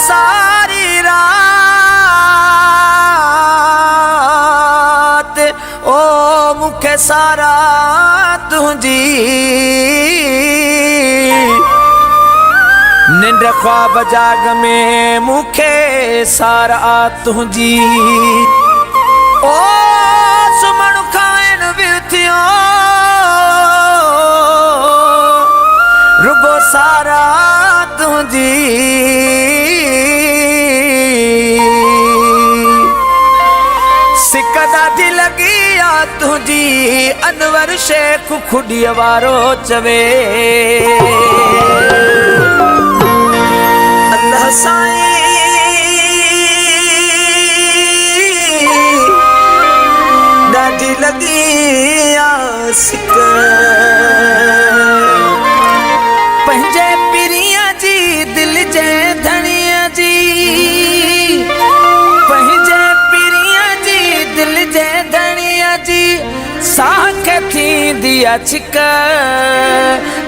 सारी रात ओ मुखे सारा तुझी निंड ख्वाब जाग में मुखे सारा तुझी ओ सुमण खाइन बिथियो रुगो सारा तुझी सिक ॾाढी लगी आ तुझी अनवर शेख खुॾीअ वारो चवे अल्लाह साईं ॾाढी लगी आ सिक पंहिंजे पीरीअ जी दिल जे धणीअ जी पंहिंजे पीरीअ जी दिल जे धणीअ जी साख थींदी आ छिक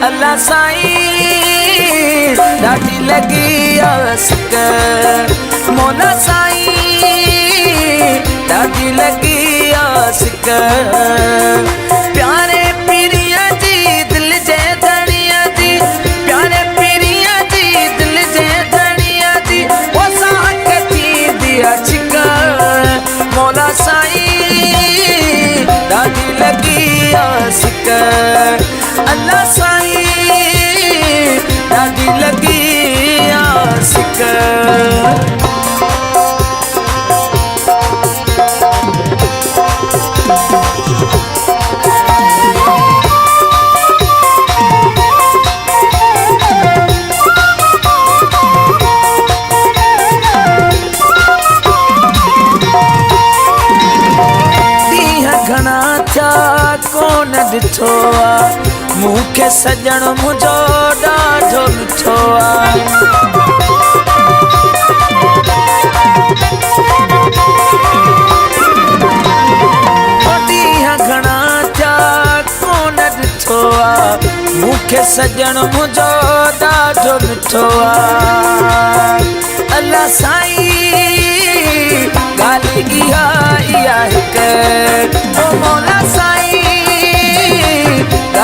अल्लाह साईं ॾाढी लगी आ सिक मौला साईं ॾाढी लगी आ सिक प्यारे पीरीअ जी दिल जे धणीअ जी प्यारे पीरीअ जी दिल जे धणीअ जी वो साख थींदी आ छिक मौला साईं ॾाढी लगी आ सिक अल्लाह साईं ॾाढी लगी आ सिक कोन ॾिठो आ मूंखे सजण मुंहिंजो ॾाढो मिठो आ ॾींहं घणा थिया कोन ॾिठो आ मूंखे सजण मुंहिंजो ॾाढो मिठो आ अल्लाह साईं ॻाल्हि इहा हिकु ओ मौला साईं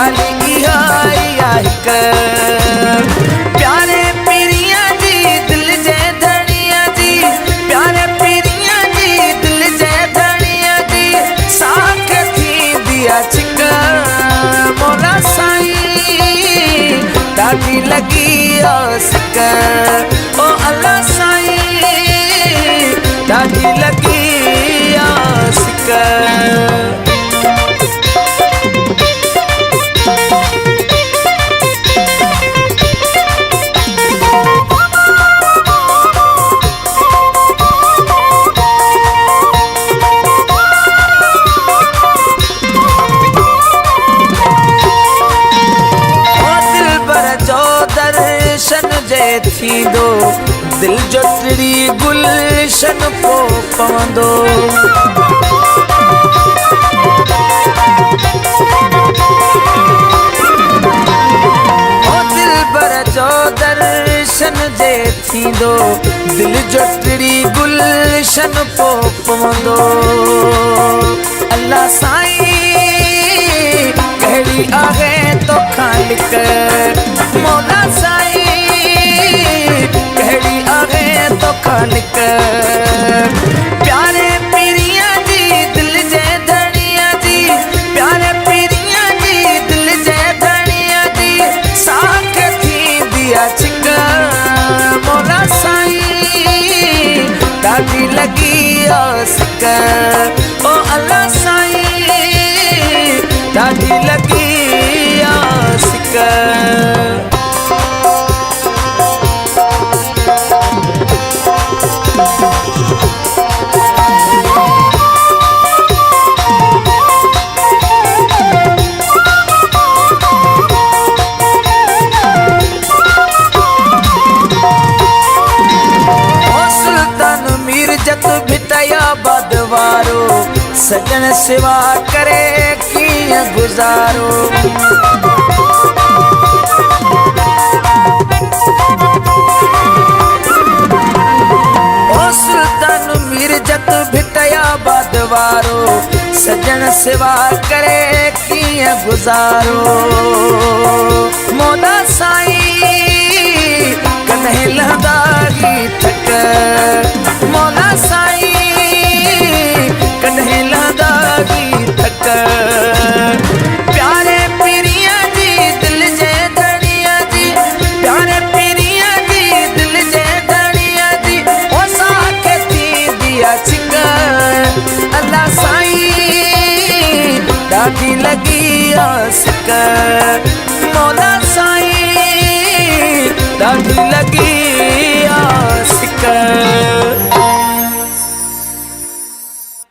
ॻाल्हि इहा हिकु प्यारे पीरीअ जी दिल जे धणीअ जी प्यारे पीरीअ जी दिल जे धणीअ जी साख थींदी आ छिक मौला साईं ॾाढी लगी आ सिक ओ अल्लाह साईं ॾाढी लगी आ सिक थींदो दिल जो टिड़ी गुलशन को पवंदो ओ दिल बर जो दर्शन जे थींदो दिल जो टिड़ी गुलशन को पवंदो अल्लाह साईं कहिड़ी आहे तो खालिक मौला साईं कहिड़ी आहे तो खालिक प्यारे पीरीअ जी दिल जे धणीअ जी प्यारे पीरीअ जी दिल जे धणीअ जी साख थींदी आ छिक मौला साईं ॾाढी लगी आ सिक ओ अल्लाह साईं ॾाढी लगी आ सिक बदवारो सजन सिवा करे कीअं गुज़ारो सजन सेवा करे किए गुजारो मोदा साईं कन्हे लहदागी थक मोदा साईं कन्हे लहदागी थक प्यारे पीरिया जी दिल जे धड़िया जी प्यारे पीरिया जी दिल जे धड़िया जी ओ साके थी दिया छिक अल्लाह साईं ॾाढी लगी आसिक मौला साईं ॾाढी लगी